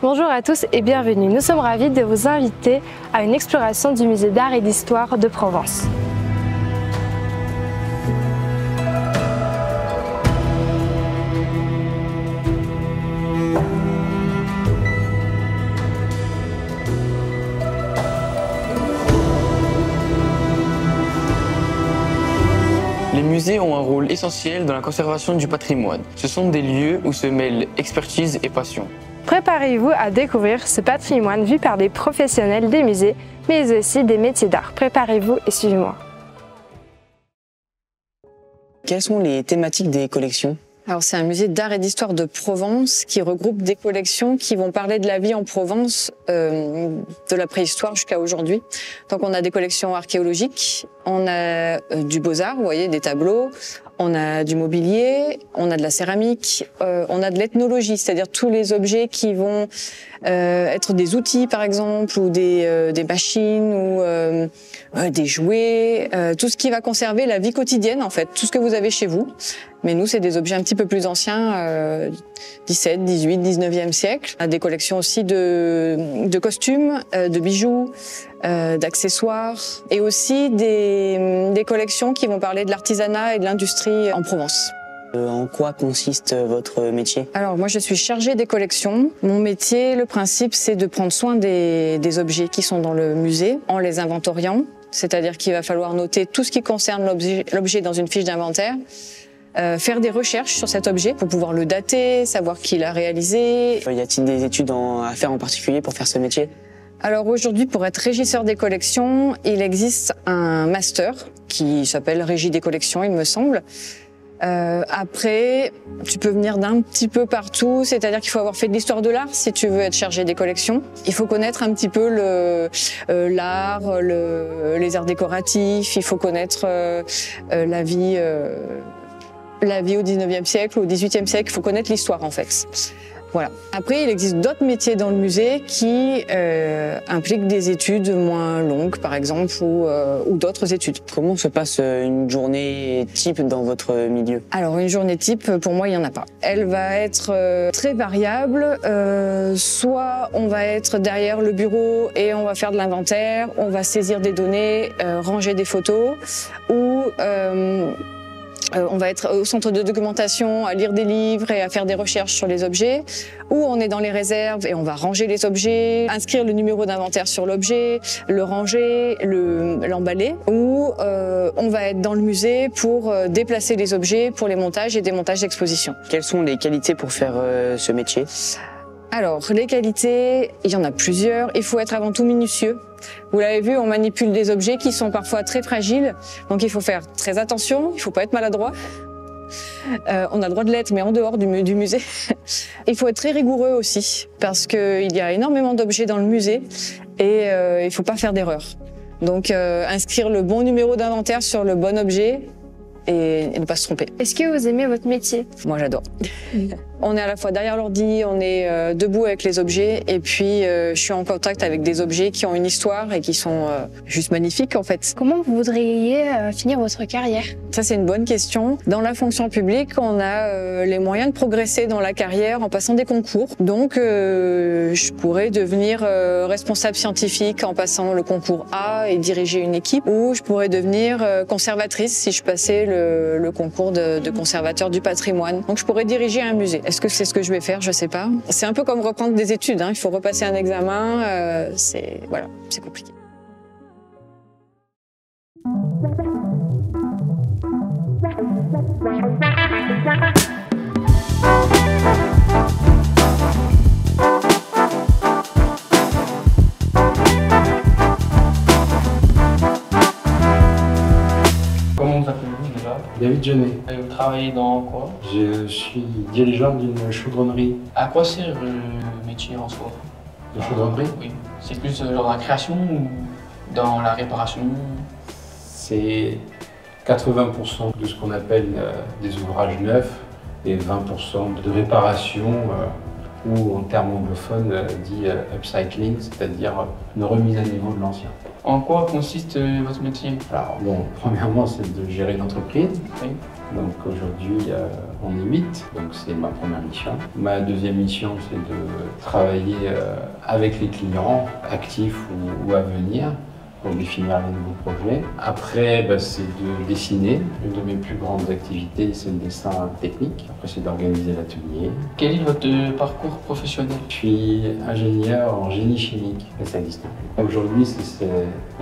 Bonjour à tous et bienvenue. Nous sommes ravis de vous inviter à une exploration du musée d'art et d'histoire de Provence. Les musées ont un rôle essentiel dans la conservation du patrimoine. Ce sont des lieux où se mêlent expertise et passion. Préparez-vous à découvrir ce patrimoine vu par des professionnels des musées, mais aussi des métiers d'art. Préparez-vous et suivez-moi. Quelles sont les thématiques des collections ? Alors c'est un musée d'art et d'histoire de Provence qui regroupe des collections qui vont parler de la vie en Provence de la préhistoire jusqu'à aujourd'hui. Donc on a des collections archéologiques, on a du beaux-arts, vous voyez, des tableaux, on a du mobilier, on a de la céramique, on a de l'ethnologie, c'est-à-dire tous les objets qui vont être des outils par exemple, ou des machines, ou des jouets, tout ce qui va conserver la vie quotidienne en fait, tout ce que vous avez chez vous. Mais nous, c'est des objets un petit peu plus anciens, 17, 18, 19e siècle. On a des collections aussi de costumes, de bijoux, d'accessoires, et aussi des collections qui vont parler de l'artisanat et de l'industrie en Provence. En quoi consiste votre métier ? Alors moi je suis chargée des collections. Mon métier, le principe, c'est de prendre soin des objets qui sont dans le musée en les inventoriant. C'est-à-dire qu'il va falloir noter tout ce qui concerne l'objet dans une fiche d'inventaire, faire des recherches sur cet objet pour pouvoir le dater, savoir qui l'a réalisé. Y a-t-il des études à faire en particulier pour faire ce métier ? Alors aujourd'hui, pour être régisseur des collections, il existe un master qui s'appelle Régie des collections, il me semble. Après, tu peux venir d'un petit peu partout, c'est-à-dire qu'il faut avoir fait de l'histoire de l'art si tu veux être chargé des collections. Il faut connaître un petit peu l'art, les arts décoratifs, il faut connaître la vie au 19e siècle ou au 18e siècle, il faut connaître l'histoire en fait. Voilà. Après, il existe d'autres métiers dans le musée qui impliquent des études moins longues, par exemple, ou d'autres études. Comment se passe une journée type dans votre milieu ? Alors, une journée type, pour moi, il n'y en a pas. Elle va être très variable. Soit on va être derrière le bureau et on va faire de l'inventaire, on va saisir des données, ranger des photos, ou on va être au centre de documentation, à lire des livres et à faire des recherches sur les objets, ou on est dans les réserves et on va ranger les objets, inscrire le numéro d'inventaire sur l'objet, le ranger, l'emballer, ou on va être dans le musée pour déplacer les objets pour les montages et démontages d'exposition. Quelles sont les qualités pour faire ce métier ? Alors, les qualités, il y en a plusieurs. Il faut être avant tout minutieux. Vous l'avez vu, on manipule des objets qui sont parfois très fragiles. Donc, il faut faire très attention. Il ne faut pas être maladroit. On a le droit de l'être, mais en dehors du musée. Il faut être très rigoureux aussi, parce qu'il y a énormément d'objets dans le musée et il ne faut pas faire d'erreur. Donc, inscrire le bon numéro d'inventaire sur le bon objet et ne pas se tromper. Est-ce que vous aimez votre métier ? Moi, j'adore. On est à la fois derrière l'ordi, on est debout avec les objets, et puis je suis en contact avec des objets qui ont une histoire et qui sont juste magnifiques en fait. Comment vous voudriez finir votre carrière ? Ça, c'est une bonne question. Dans la fonction publique, on a les moyens de progresser dans la carrière en passant des concours. Donc, je pourrais devenir responsable scientifique en passant le concours A et diriger une équipe, ou je pourrais devenir conservatrice si je passais le concours de conservateur du patrimoine. Donc, je pourrais diriger un musée. Est-ce que c'est ce que je vais faire ? Je sais pas. C'est un peu comme reprendre des études, hein. Il faut repasser un examen. C'est compliqué. Comment vous appelez-vous déjà ? David Jeunet. Et vous travaillez dans quoi ? Je suis dirigeant d'une chaudronnerie. À quoi sert le métier en soi ? De chaudronnerie ? Oui. C'est plus dans la création ou dans la réparation ? C'est 80% de ce qu'on appelle des ouvrages neufs et 20% de réparation ou en termes anglophones dit upcycling, c'est-à-dire une remise à niveau de l'ancien. En quoi consiste votre métier? Alors bon, premièrement, c'est de gérer une entreprise. Oui. Donc aujourd'hui, on est 8, donc c'est ma première mission. Ma deuxième mission, c'est de travailler avec les clients, actifs ou à venir, pour définir les nouveaux projets. Après, c'est de dessiner. Une de mes plus grandes activités, c'est le dessin technique. Après, c'est d'organiser l'atelier. Quel est votre parcours professionnel? Je suis ingénieur en génie chimique, mais ça existe plus. Aujourd'hui, c'est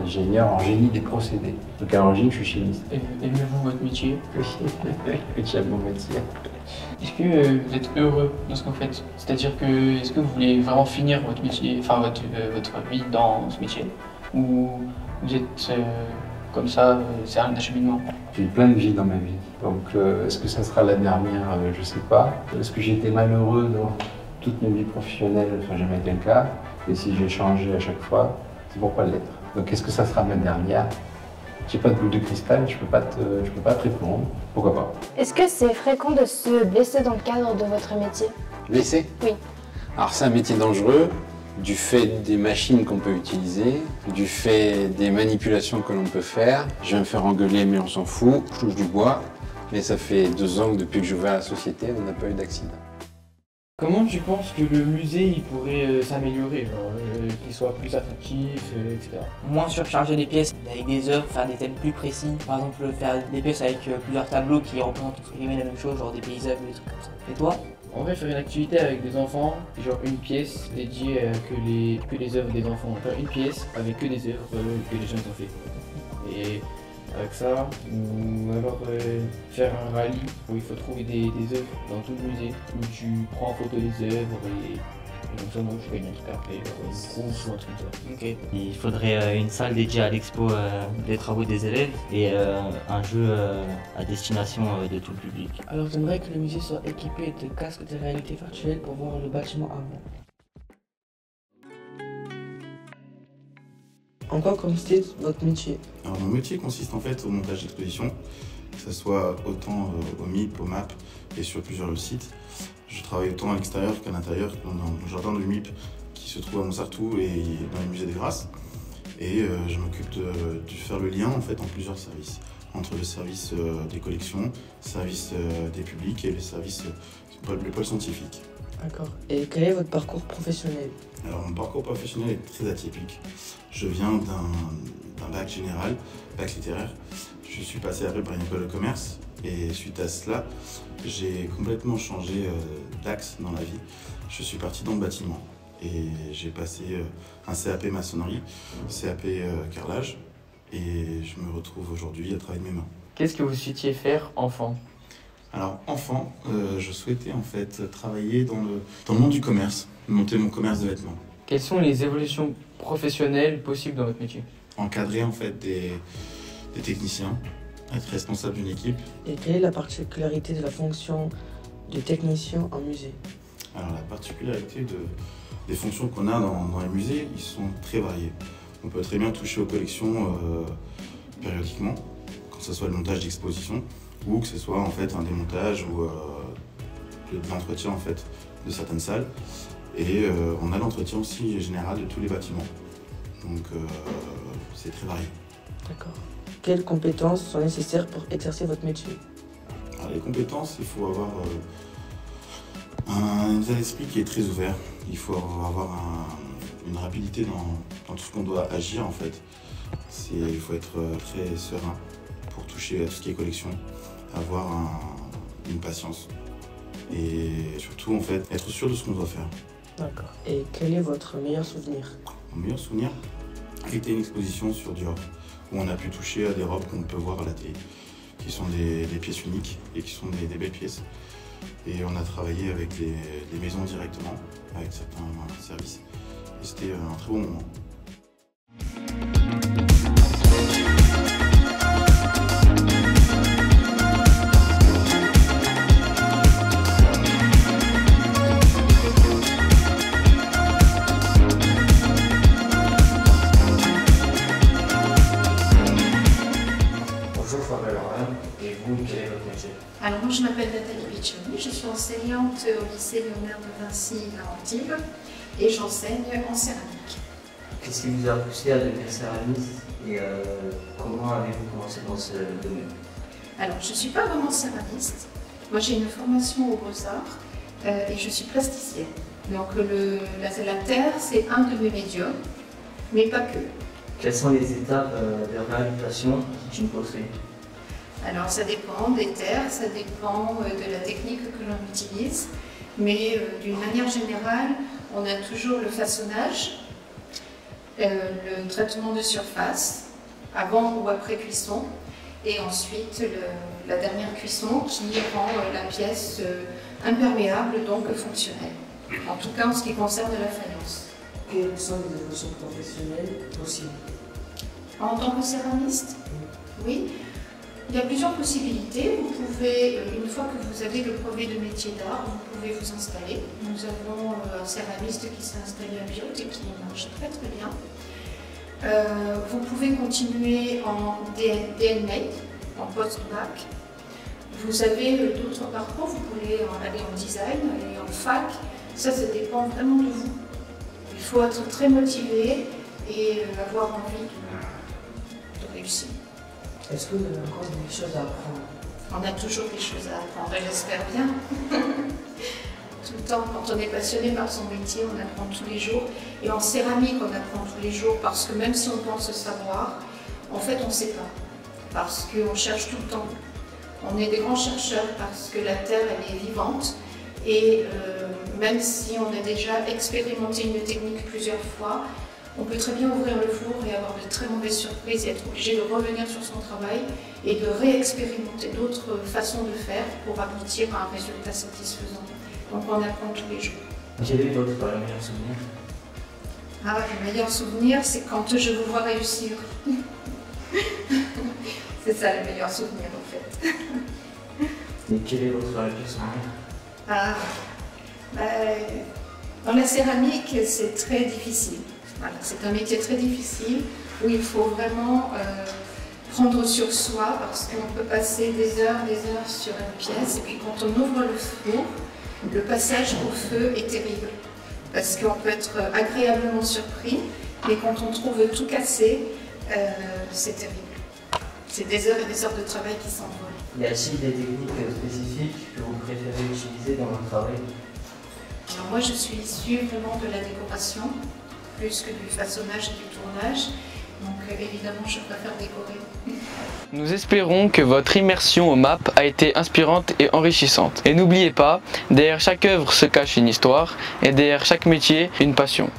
ingénieur en génie des procédés. Donc à l'origine, je suis chimiste. Aimez-vous votre métier? J'aime mon métier. Est-ce que vous êtes heureux dans ce que vous faites? C'est-à-dire que, est-ce que vous voulez vraiment finir votre métier, enfin votre vie dans ce métier? Ou vous êtes comme ça, c'est un acheminement? J'ai eu plein de vies dans ma vie. Donc est-ce que ça sera la dernière? Je sais pas. Est-ce que j'ai été malheureux dans toute ma vie professionnelle? Ça n'a jamais été le cas. Et si j'ai changé à chaque fois, c'est pour pas l'être. Donc est-ce que ça sera ma dernière? J'ai pas de boule de cristal, je peux pas te répondre. Pourquoi pas? Est-ce que c'est fréquent de se blesser dans le cadre de votre métier? Blessé? Oui. Alors c'est un métier dangereux, du fait des machines qu'on peut utiliser, du fait des manipulations que l'on peut faire. Je vais me faire engueuler, mais on s'en fout. Je touche du bois, mais ça fait 2 ans que depuis que j'ai ouvert la société, on n'a pas eu d'accident. Comment tu penses que le musée il pourrait s'améliorer, qu'il soit plus attractif, etc. Moins surcharger les pièces avec des œuvres, faire des thèmes plus précis. Par exemple, faire des pièces avec plusieurs tableaux qui représentent la même chose, genre des paysages ou des trucs comme ça. Et toi? En vrai, faire une activité avec des enfants, genre une pièce dédiée que les œuvres des enfants. Faire une pièce avec que des œuvres que les gens ont fait. Et avec ça, ou alors faire un rallye où il faut trouver des œuvres dans tout le musée, où tu prends en photo les œuvres et comme ça, moi je fais une truc après, une trousse ou un truc comme ça. Ok. Il faudrait une salle dédiée à l'expo des travaux des élèves et un jeu à destination de tout le public. Alors j'aimerais que le musée soit équipé de casques de réalité virtuelle pour voir le bâtiment avant. En quoi consiste votre métier? Alors mon métier consiste en fait au montage d'expositions, que ce soit autant au MIP, au MAP et sur plusieurs sites. Je travaille autant à l'extérieur qu'à l'intérieur, dans le jardin du MIP qui se trouve à Montsartou et dans les musées des Grâces. Et je m'occupe de faire le lien en fait en plusieurs services, entre le service des collections, le service des publics et le service le pôle scientifique. D'accord. Et quel est votre parcours professionnel? Alors mon parcours professionnel est très atypique. Je viens d'un bac général, bac littéraire. Je suis passé après par une école de commerce et suite à cela, j'ai complètement changé d'axe dans la vie. Je suis parti dans le bâtiment et j'ai passé un CAP maçonnerie, CAP carrelage et je me retrouve aujourd'hui à travailler de mes mains. Qu'est-ce que vous souhaitiez faire enfant? Alors enfant, je souhaitais en fait travailler dans le monde du commerce, monter mon commerce de vêtements. Quelles sont les évolutions professionnelles possibles dans votre métier? Encadrer en fait des techniciens, être responsable d'une équipe. Et quelle est la particularité de la fonction de technicien en musée? Alors la particularité des fonctions qu'on a dans les musées, ils sont très variés. On peut très bien toucher aux collections périodiquement, que ce soit le montage d'exposition ou que ce soit en fait un démontage ou de l'entretien en fait de certaines salles. Et on a l'entretien aussi général de tous les bâtiments. Donc c'est très varié. D'accord. Quelles compétences sont nécessaires pour exercer votre métier? Alors, les compétences, il faut avoir un état d'esprit qui est très ouvert. Il faut avoir une rapidité dans tout ce qu'on doit agir en fait. Il faut être très serein pour toucher à tout ce qui est collection, avoir une patience et surtout en fait être sûr de ce qu'on doit faire. D'accord. Et quel est votre meilleur souvenir? Mon meilleur souvenir était une exposition sur Dior où on a pu toucher à des robes qu'on peut voir à la télé, qui sont des pièces uniques et qui sont des belles pièces. Et on a travaillé avec les maisons directement, avec certains services. Et c'était un très bon moment. Bonjour, je m'appelle Ryan. Et vous, quel est votre métier? Alors moi je m'appelle Nathalie Pichon. Puccioni, je suis enseignante au lycée Léonard de Vinci à Antibes et j'enseigne en céramique. Qu'est-ce qui vous a poussé à devenir céramiste et comment avez-vous commencé dans ce domaine? Alors, je ne suis pas vraiment céramiste. Moi, j'ai une formation aux Beaux-Arts et je suis plasticienne. Donc, la terre, c'est un de mes médiums, mais pas que. Quelles sont les étapes de réalisation d'une poterie? Alors, ça dépend des terres, ça dépend de la technique que l'on utilise, mais d'une manière générale, on a toujours le façonnage, le traitement de surface, avant ou après cuisson, et ensuite la dernière cuisson qui rend la pièce imperméable, donc fonctionnelle. En tout cas en ce qui concerne la faïence. Quelles sont les évolutions professionnelles possibles? En tant que céramiste, oui. Il y a plusieurs possibilités. Vous pouvez, une fois que vous avez le brevet de métier d'art, vous pouvez vous installer. Nous avons un céramiste qui s'est installé à Biot et qui marche très très bien. Vous pouvez continuer en DNMA, en post-bac. Vous avez d'autres parcours, vous pouvez aller en design, aller en fac. Ça dépend vraiment de vous. Il faut être très motivé et avoir envie de réussir. Est-ce que vous avez encore des choses à apprendre? On a toujours des choses à apprendre et j'espère bien. Tout le temps, quand on est passionné par son métier, on apprend tous les jours. Et en céramique, on apprend tous les jours parce que même si on pense savoir, en fait, on ne sait pas. Parce qu'on cherche tout le temps. On est des grands chercheurs parce que la Terre, elle est vivante. Et même si on a déjà expérimenté une technique plusieurs fois, on peut très bien ouvrir le four et avoir de très mauvaises surprises et être obligé de revenir sur son travail et de réexpérimenter d'autres façons de faire pour aboutir à un résultat satisfaisant. Donc on apprend tous les jours. Quel est votre meilleur souvenir? Ah, le meilleur souvenir, c'est quand je vous vois réussir. C'est ça le meilleur souvenir en fait. Et quel est votre pire souvenir? Ah, dans la céramique, c'est très difficile. Voilà, c'est un métier très difficile où il faut vraiment prendre sur soi parce qu'on peut passer des heures sur une pièce et puis quand on ouvre le four, le passage au feu est terrible parce qu'on peut être agréablement surpris mais quand on trouve tout cassé, c'est terrible. C'est des heures et des heures de travail qui s'envolent. Y a-t-il des techniques spécifiques que vous préférez utiliser dans votre travail? Alors moi je suis issue vraiment de la décoration plus que du façonnage et du tournage. Donc évidemment, je préfère décorer. Nous espérons que votre immersion au MAP a été inspirante et enrichissante. Et n'oubliez pas, derrière chaque œuvre se cache une histoire et derrière chaque métier, une passion.